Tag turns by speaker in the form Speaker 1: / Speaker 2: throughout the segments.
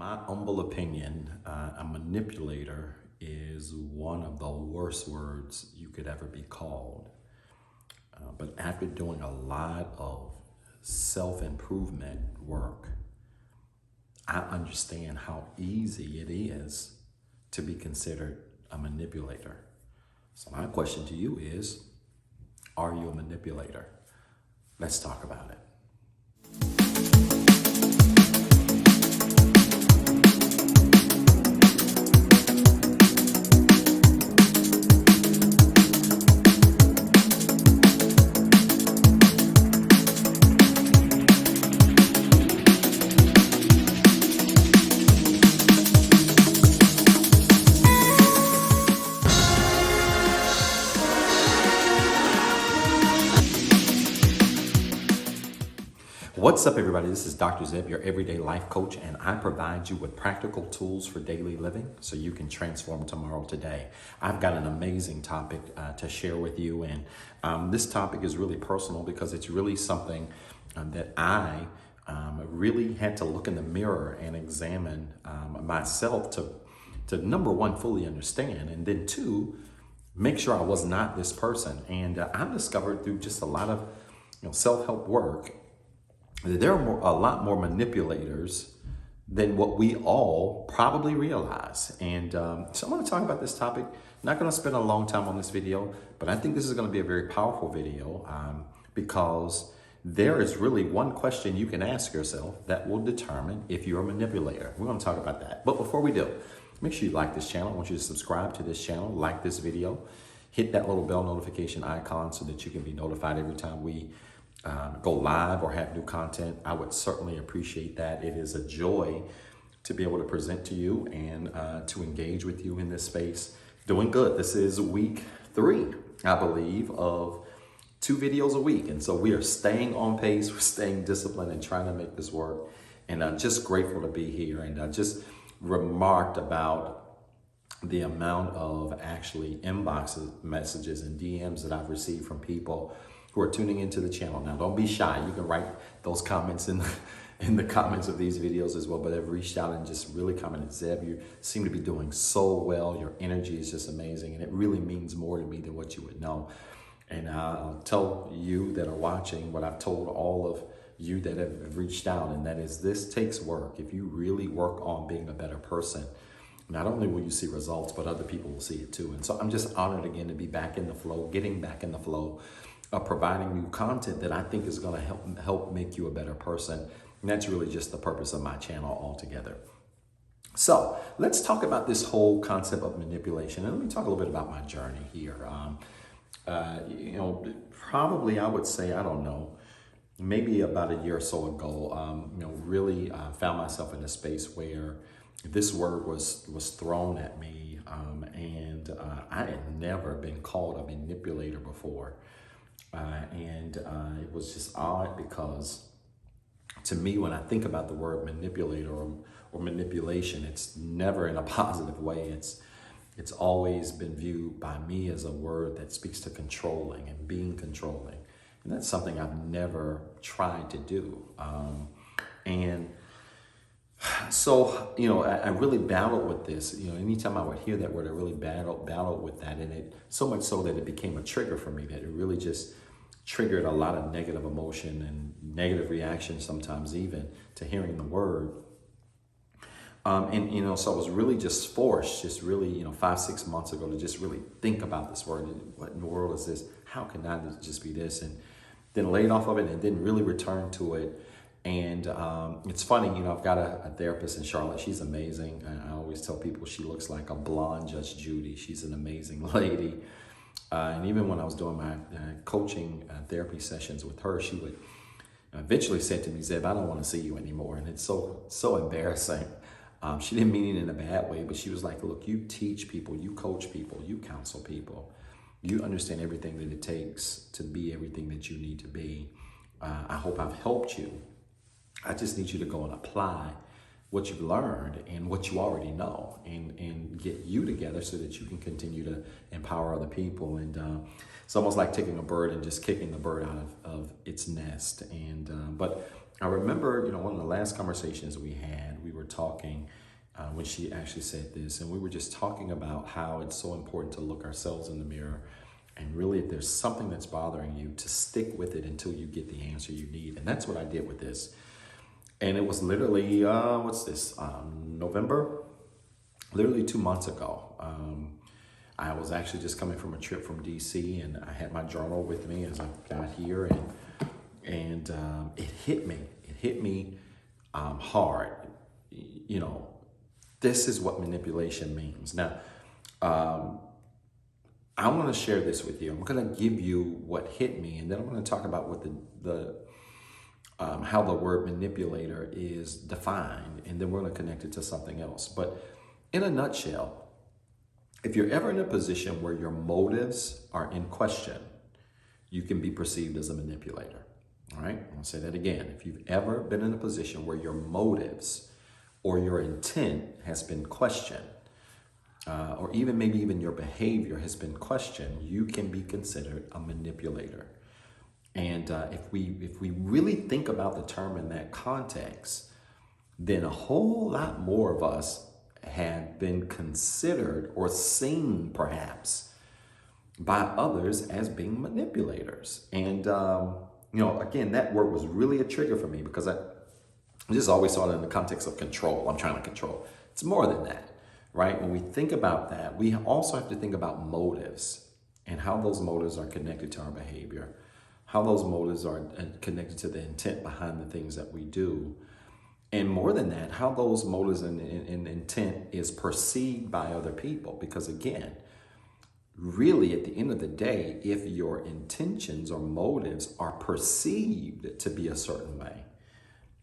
Speaker 1: my humble opinion, a manipulator is one of the worst words you could ever be called. But after doing a lot of self-improvement work, I understand how easy it is to be considered a manipulator. So my question to you is, are you a manipulator? Let's talk about it. What's up, everybody? This is Dr. Zeb, your everyday life coach, and I provide you with practical tools for daily living so you can transform tomorrow today. I've got an amazing topic to share with you, and this topic is really personal because it's really something that I really had to look in the mirror and examine myself to number one, fully understand, and then two, make sure I was not this person. And I've discovered through just a lot of self-help work, there are a lot more manipulators than what we all probably realize. And so I'm going to talk about this topic. Not going to spend a long time on this video, but I think this is going to be a very powerful video because there is really one question you can ask yourself that will determine if you're a manipulator. We're going to talk about that. But before we do, make sure you like this channel. I want you to subscribe to this channel, like this video, hit that little bell notification icon so that you can be notified every time we go live or have new content. I would certainly appreciate that. It is a joy to be able to present to you and to engage with you in this space. Doing good. This is week 3, I believe, of 2 videos a week. And so we are staying on pace, we're staying disciplined and trying to make this work. And I'm just grateful to be here. And I just remarked about the amount of actually inboxes, messages, and DMs that I've received from people who are tuning into the channel. Now, don't be shy. You can write those comments in the comments of these videos as well, but they've reached out and just really commented, Zeb, you seem to be doing so well. Your energy is just amazing, and it really means more to me than what you would know. And I'll tell you that are watching what I've told all of you that have reached out, and that is this takes work. If you really work on being a better person, not only will you see results, but other people will see it too. And so I'm just honored again to be back in the flow, getting back in the flow, providing new content that I think is going to help make you a better person. And that's really just the purpose of my channel altogether. So let's talk about this whole concept of manipulation. And let me talk a little bit about my journey here. Probably I would say, I don't know, maybe about a year or so ago, really found myself in a space where this word was thrown at me. I had never been called a manipulator before. It was just odd because to me, when I think about the word manipulator or manipulation, it's never in a positive way. It's always been viewed by me as a word that speaks to controlling and being controlling. And that's something I've never tried to do. So, I really battled with this. Anytime I would hear that word, I really battled with that. And it so much so that it became a trigger for me, that it really just triggered a lot of negative emotion and negative reaction sometimes even to hearing the word. So I was really just forced, just really, 5-6 months ago to just really think about this word. What in the world is this? How can I just be this? And then laid off of it and didn't really return to it. And it's funny, I've got a therapist in Charlotte. She's amazing. I always tell people she looks like a blonde Judge Judy. She's an amazing lady. And even when I was doing my coaching therapy sessions with her, she would eventually say to me, Zeb, I don't want to see you anymore. And it's so embarrassing. She didn't mean it in a bad way, but she was like, look, you teach people, you coach people, you counsel people. You understand everything that it takes to be everything that you need to be. I hope I've helped you. I just need you to go and apply what you've learned and what you already know and get you together so that you can continue to empower other people. And it's almost like taking a bird and just kicking the bird out of its nest. But I remember, one of the last conversations we had, we were talking when she actually said this, and we were just talking about how it's so important to look ourselves in the mirror. And really, if there's something that's bothering you, to stick with it until you get the answer you need. And that's what I did with this. And it was literally, November? Literally 2 months ago. I was actually just coming from a trip from DC, and I had my journal with me as I got here, and it hit me. It hit me hard. This is what manipulation means. Now, I want to share this with you. I'm going to give you what hit me, and then I'm going to talk about what how the word manipulator is defined, and then we're going to connect it to something else. But in a nutshell, if you're ever in a position where your motives are in question, you can be perceived as a manipulator. All right, I'll say that again. If you've ever been in a position where your motives or your intent has been questioned, or maybe even your behavior has been questioned, you can be considered a manipulator. And if we really think about the term in that context, then a whole lot more of us have been considered or seen perhaps by others as being manipulators. And, again, that word was really a trigger for me because I just always saw it in the context of control. I'm trying to control. It's more than that, right? When we think about that, we also have to think about motives and how those motives are connected to our behavior, how those motives are connected to the intent behind the things that we do. And more than that, how those motives and intent is perceived by other people. Because again, really at the end of the day, if your intentions or motives are perceived to be a certain way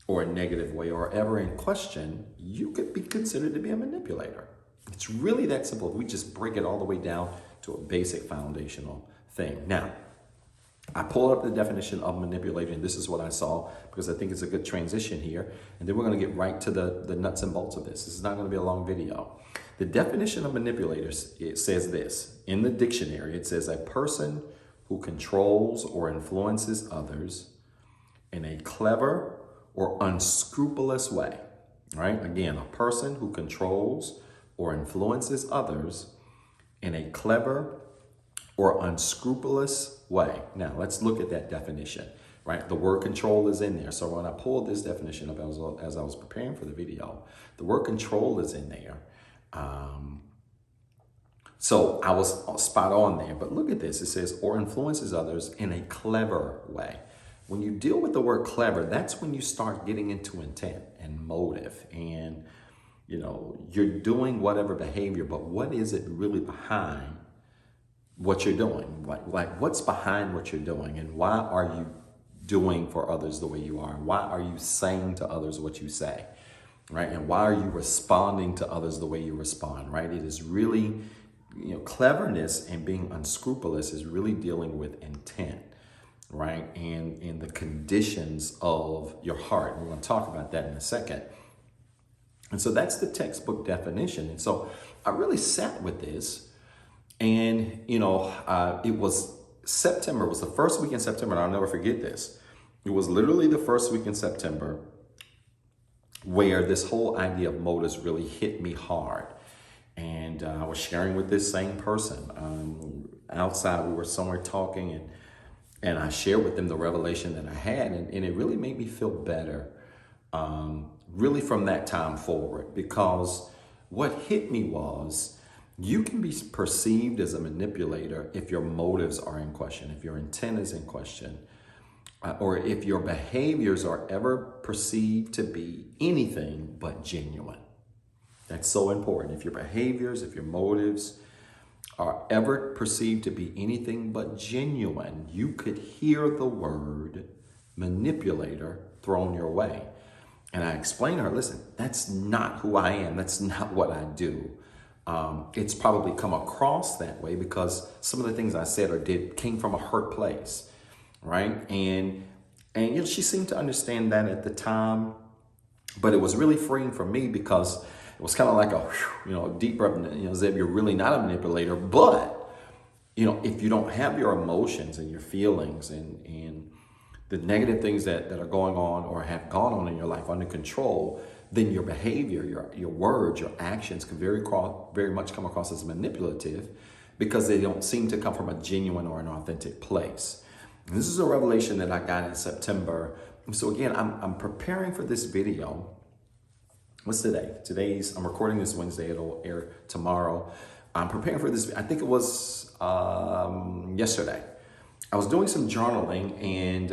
Speaker 1: or a negative way or ever in question, you could be considered to be a manipulator. It's really that simple. We just break it all the way down to a basic foundational thing. Now, I pulled up the definition of manipulation. This is what I saw because I think it's a good transition here. And then we're going to get right to the nuts and bolts of this. This is not going to be a long video. The definition of manipulators, it says this. In the dictionary, it says a person who controls or influences others in a clever or unscrupulous way. Right? Again, a person who controls or influences others in a clever or unscrupulous way. Now, let's look at that definition, right? The word control is in there. So when I pulled this definition up as I was preparing for the video, the word control is in there. So I was spot on there. But look at this. It says, or influences others in a clever way. When you deal with the word clever, that's when you start getting into intent and motive. And, you're doing whatever behavior, but what is it really behind what you're doing? Like what's behind what you're doing, and why are you doing for others the way you are? And why are you saying to others what you say, right? And why are you responding to others the way you respond, right? It is really, cleverness and being unscrupulous is really dealing with intent, right? And the conditions of your heart. We're going to talk about that in a second. And so that's the textbook definition. And so I really sat with this. And, it was September. It was the first week in September. And I'll never forget this. It was literally the first week in September where this whole idea of motives really hit me hard. And I was sharing with this same person. Outside, we were somewhere talking, and I shared with them the revelation that I had. And it really made me feel better, really from that time forward. Because what hit me was, you can be perceived as a manipulator if your motives are in question, if your intent is in question, or if your behaviors are ever perceived to be anything but genuine. That's so important. If your behaviors, if your motives are ever perceived to be anything but genuine, you could hear the word manipulator thrown your way. And I explained to her, listen, that's not who I am. That's not what I do. It's probably come across that way because some of the things I said or did came from a hurt place, right? And she seemed to understand that at the time, but it was really freeing for me because it was kind of like a deep breath. Zeb, you're really not a manipulator, but if you don't have your emotions and your feelings and the negative things that are going on or have gone on in your life under control, then your behavior, your words, your actions can very much come across as manipulative because they don't seem to come from a genuine or an authentic place. And this is a revelation that I got in September. And so again, I'm preparing for this video. What's today? I'm recording this Wednesday. It'll air tomorrow. I'm preparing for this. I think it was yesterday. I was doing some journaling and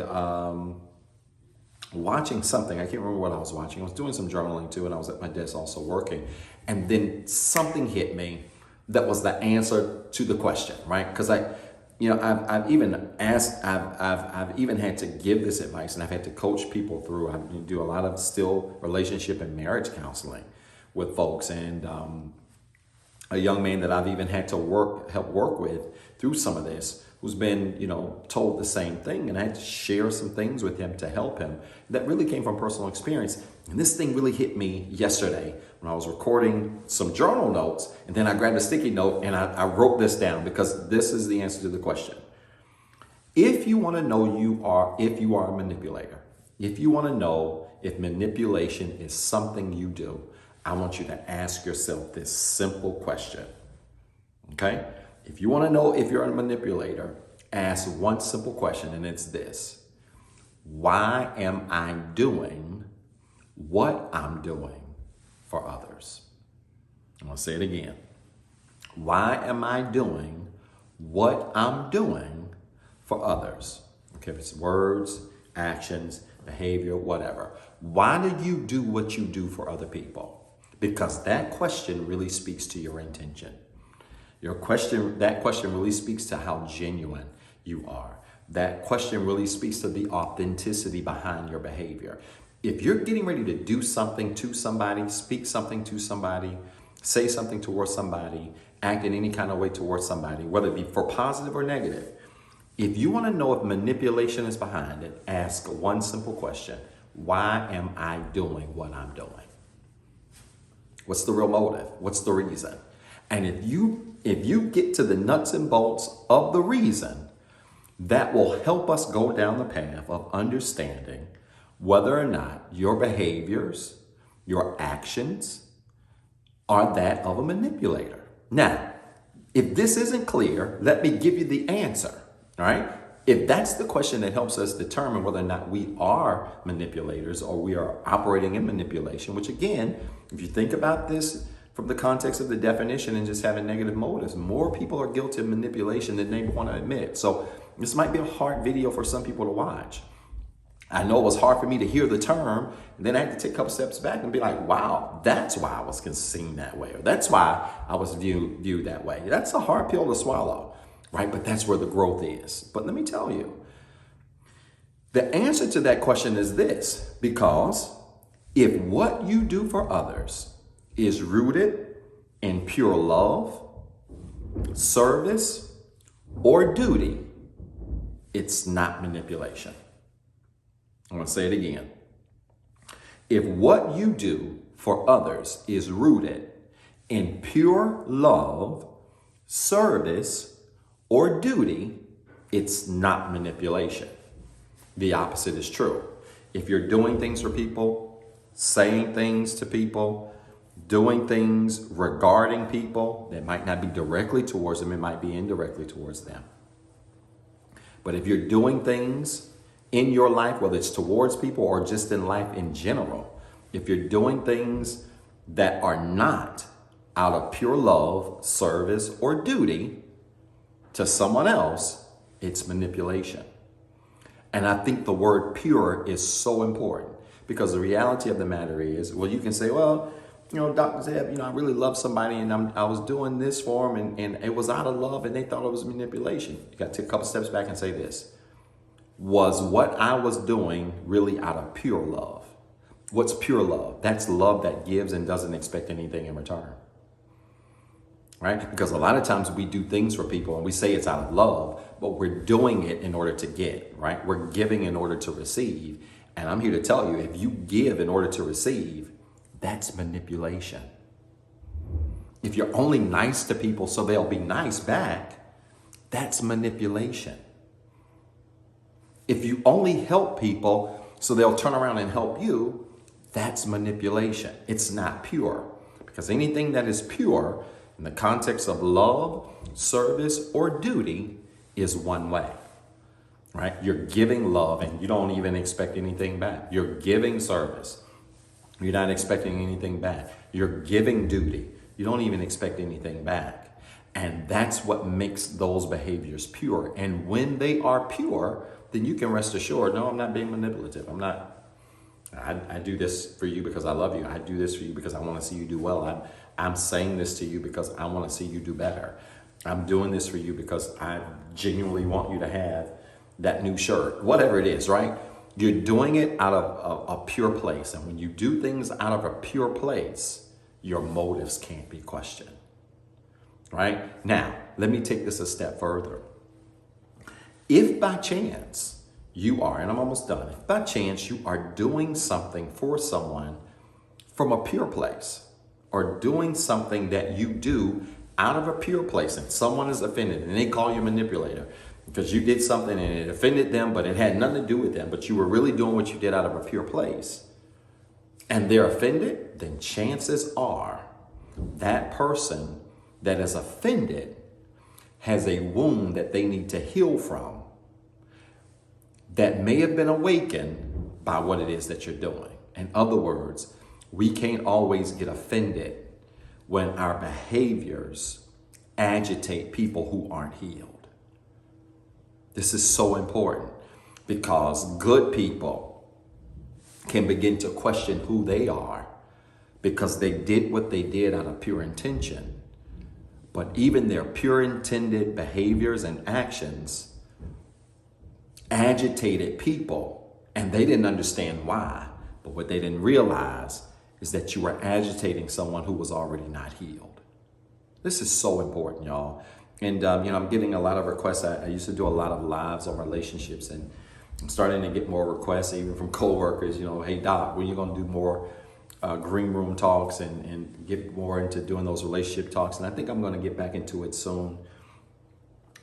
Speaker 1: watching something. I can't remember what I was watching. I was doing some journaling too, and I was at my desk also working. And then something hit me that was the answer to the question, right? Because I've even asked, I've even had to give this advice, and I've had to coach people through. I do a lot of still relationship and marriage counseling with folks, and a young man that I've even had to help work with through some of this, who's been, told the same thing, and I had to share some things with him to help him that really came from personal experience. And this thing really hit me yesterday when I was recording some journal notes, and then I grabbed a sticky note and I wrote this down because this is the answer to the question. If you want to know if you are a manipulator, if you want to know if manipulation is something you do, I want you to ask yourself this simple question, okay? If you want to know if you're a manipulator, ask one simple question, and it's this: why am I doing what I'm doing for others? I'm going to say it again. Why am I doing what I'm doing for others? Okay, if it's words, actions, behavior, whatever. Why do you do what you do for other people? Because that question really speaks to your intention. That question really speaks to how genuine you are. That question really speaks to the authenticity behind your behavior. If you're getting ready to do something to somebody, speak something to somebody, say something towards somebody, act in any kind of way towards somebody, whether it be for positive or negative, if you want to know if manipulation is behind it, ask one simple question: why am I doing what I'm doing? What's the real motive? What's the reason? And if you get to the nuts and bolts of the reason, that will help us go down the path of understanding whether or not your behaviors, your actions are that of a manipulator. Now, if this isn't clear, let me give you the answer, all right? If that's the question that helps us determine whether or not we are manipulators or we are operating in manipulation, which again, if you think about this from the context of the definition and just having negative motives, more people are guilty of manipulation than they want to admit. So this might be a hard video for some people to watch. I know it was hard for me to hear the term, and then I had to take a couple steps back and be like, wow, that's why I was seen that way, or that's why I was viewed that way. That's a hard pill to swallow, right? But that's where the growth is. But let me tell you, the answer to that question is this: because if what you do for others is rooted in pure love, service, or duty, it's not manipulation. I'm going to say it again. If what you do for others is rooted in pure love, service, or duty, it's not manipulation. The opposite is true. If you're doing things for people, saying things to people, doing things regarding people that might not be directly towards them, it might be indirectly towards them. But if you're doing things in your life, whether it's towards people or just in life in general, if you're doing things that are not out of pure love, service, or duty to someone else, it's manipulation. And I think the word pure is so important, because the reality of the matter is, well, you can say, well, Dr. Zeb, I really love somebody and I was doing this for them and it was out of love and they thought it was manipulation. You got to take a couple steps back and say this: was what I was doing really out of pure love? What's pure love? That's love that gives and doesn't expect anything in return, right? Because a lot of times we do things for people and we say it's out of love, but we're doing it in order to get, right? We're giving in order to receive. And I'm here to tell you, if you give in order to receive, that's manipulation. If you're only nice to people so they'll be nice back, that's manipulation. If you only help people so they'll turn around and help you, that's manipulation. It's not pure. Because anything that is pure in the context of love, service, or duty is one way, right? You're giving love and you don't even expect anything back. You're giving service. You're not expecting anything back. You're giving duty. You don't even expect anything back. And that's what makes those behaviors pure. And when they are pure, then you can rest assured, no, I'm not being manipulative. I do this for you because I love you. I do this for you because I want to see you do well. I'm saying this to you because I want to see you do better. I'm doing this for you because I genuinely want you to have that new shirt, whatever it is, right? You're doing it out of a pure place. And when you do things out of a pure place, your motives can't be questioned, right? Now, let me take this a step further. If by chance you are, and I'm almost done, if by chance you are doing something for someone from a pure place, or doing something that you do out of a pure place, and someone is offended and they call you a manipulator because you did something and it offended them, but it had nothing to do with them, but you were really doing what you did out of a pure place, and they're offended, then chances are that person that is offended has a wound that they need to heal from that may have been awakened by what it is that you're doing. In other words, we can't always get offended when our behaviors agitate people who aren't healed. This is so important because good people can begin to question who they are because they did what they did out of pure intention. But even their pure intended behaviors and actions agitated people, and they didn't understand why. But what they didn't realize is that you were agitating someone who was already not healed. This is so important, y'all. And, I'm getting a lot of requests. I used to do a lot of lives on relationships, and I'm starting to get more requests, even from coworkers, hey, Doc, when are you going to do more green room talks and get more into doing those relationship talks? And I think I'm going to get back into it soon.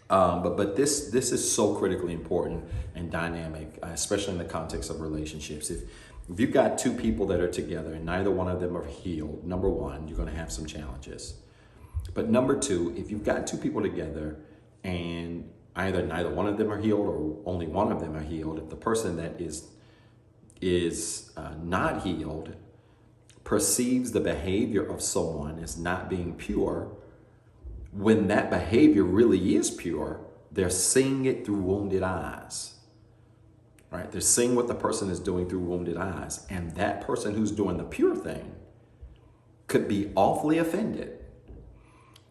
Speaker 1: But this is so critically important and dynamic, especially in the context of relationships. If you've got two people that are together and neither one of them are healed, number one, you're going to have some challenges. But number two, if you've got two people together and neither one of them are healed or only one of them are healed, if the person that is not healed perceives the behavior of someone as not being pure, when that behavior really is pure, they're seeing it through wounded eyes, right? They're seeing what the person is doing through wounded eyes. And that person who's doing the pure thing could be awfully offended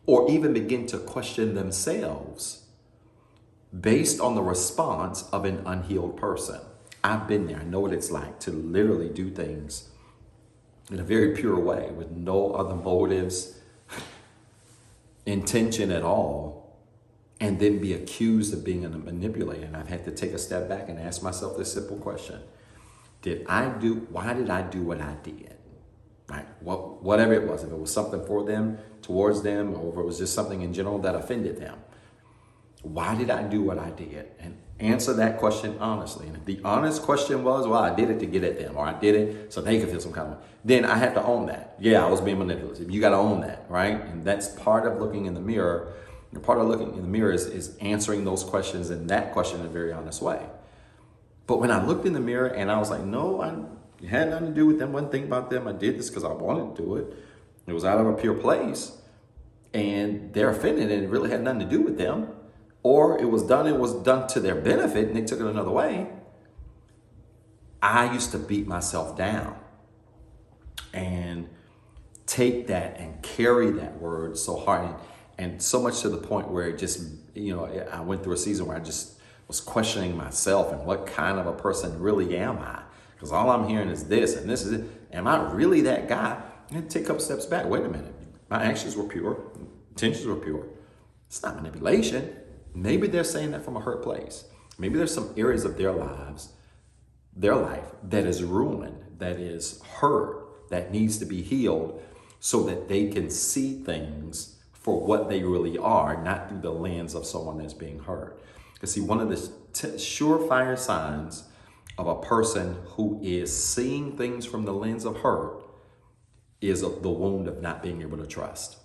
Speaker 1: or even begin to question themselves based on the response of an unhealed person. I've been there. I know what it's like to literally do things in a very pure way with no other motives, intention at all, and then be accused of being a manipulator. And I've had to take a step back and ask myself this simple question. Why did I do what I did? Right? Whatever it was, if it was something for them, towards them, or if it was just something in general that offended them. Why did I do what I did? And answer that question honestly. And if the honest question was, well, I did it to get at them, or I did it so they could feel some kind of way, then I have to own that. Yeah, I was being manipulative. You got to own that, right? And that's part of looking in the mirror. And part of looking in the mirror is answering those questions and that question in a very honest way. But when I looked in the mirror and I was like, no, it had nothing to do with them. One thing about them, I did this because I wanted to do it. It was out of a pure place. And they're offended and it really had nothing to do with them. Or it was done to their benefit and they took it another way. I used to beat myself down and take that and carry that word so hard and so much to the point where it just, I went through a season where I just was questioning myself and what kind of a person really am I? Because all I'm hearing is this and this is it. Am I really that guy? And take a couple steps back. Wait a minute. My actions were pure. Intentions were pure. It's not manipulation. Maybe they're saying that from a hurt place. Maybe there's some areas of their life that is ruined, that is hurt, that needs to be healed so that they can see things for what they really are, not through the lens of someone that's being hurt. Because see, one of the surefire signs of a person who is seeing things from the lens of hurt is the wound of not being able to trust.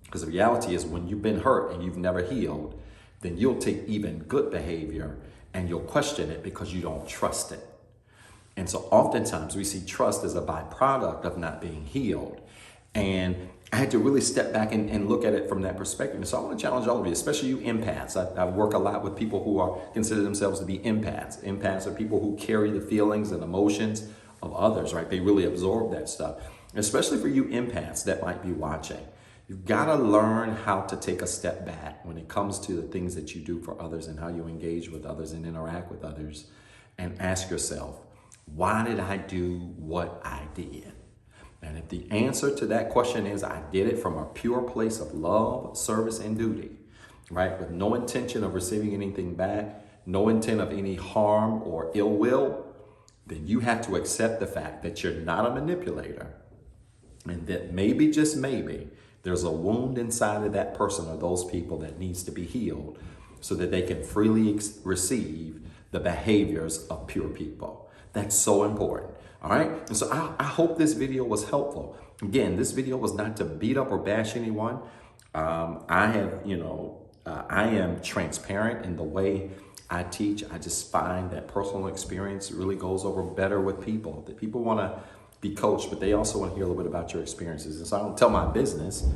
Speaker 1: Because the reality is when you've been hurt and you've never healed, then you'll take even good behavior and you'll question it because you don't trust it. And so oftentimes we see trust as a byproduct of not being healed. And I had to really step back and look at it from that perspective. And so I want to challenge all of you, especially you empaths. I work a lot with people who are consider themselves to be empaths. Empaths are people who carry the feelings and emotions of others, right? They really absorb that stuff. Especially for you empaths that might be watching. You've got to learn how to take a step back when it comes to the things that you do for others and how you engage with others and interact with others, and ask yourself, why did I do what I did? And if the answer to that question is, I did it from a pure place of love, service, and duty, right? With no intention of receiving anything back, no intent of any harm or ill will, then you have to accept the fact that you're not a manipulator, and that maybe, just maybe, there's a wound inside of that person or those people that needs to be healed so that they can freely receive the behaviors of pure people. That's so important. All right. And so I hope this video was helpful. Again, this video was not to beat up or bash anyone. I am transparent in the way I teach. I just find that personal experience really goes over better with people. That people want to be coached, but they also want to hear a little bit about your experiences. And so I don't tell my business,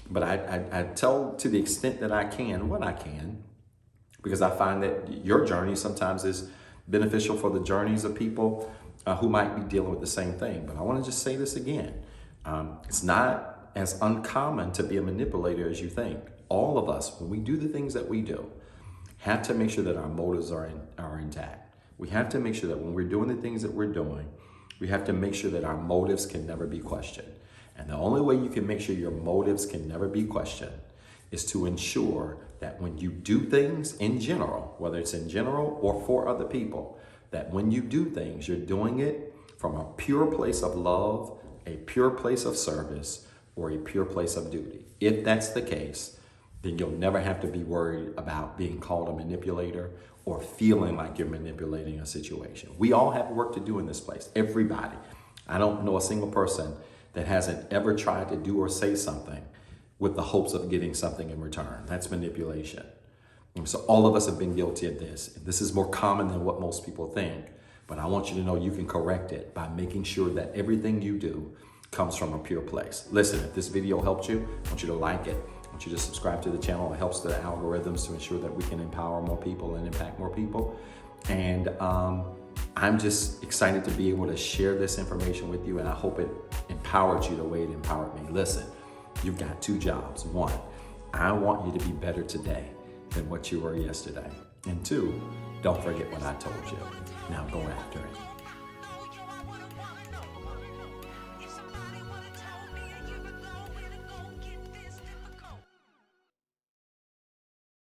Speaker 1: but I tell to the extent that I can what I can, because I find that your journey sometimes is beneficial for the journeys of people who might be dealing with the same thing. But I want to just say this again. It's not as uncommon to be a manipulator as you think. All of us, when we do the things that we do, have to make sure that our motives are intact. We have to make sure that when we're doing the things that we're doing, we have to make sure that our motives can never be questioned. And the only way you can make sure your motives can never be questioned is to ensure that when you do things in general, whether it's in general or for other people, that when you do things, you're doing it from a pure place of love, a pure place of service, or a pure place of duty. If that's the case, then you'll never have to be worried about being called a manipulator or feeling like you're manipulating a situation. We all have work to do in this place, everybody. I don't know a single person that hasn't ever tried to do or say something with the hopes of getting something in return. That's manipulation. And so all of us have been guilty of this. This is more common than what most people think, but I want you to know you can correct it by making sure that everything you do comes from a pure place. Listen, if this video helped you, I want you to like it. I want you to subscribe to the channel. It helps the algorithms to ensure that we can empower more people and impact more people. And I'm just excited to be able to share this information with you, and I hope it empowered you the way it empowered me. Listen, you've got two jobs. One, I want you to be better today than what you were yesterday. And two, don't forget what I told you. Now go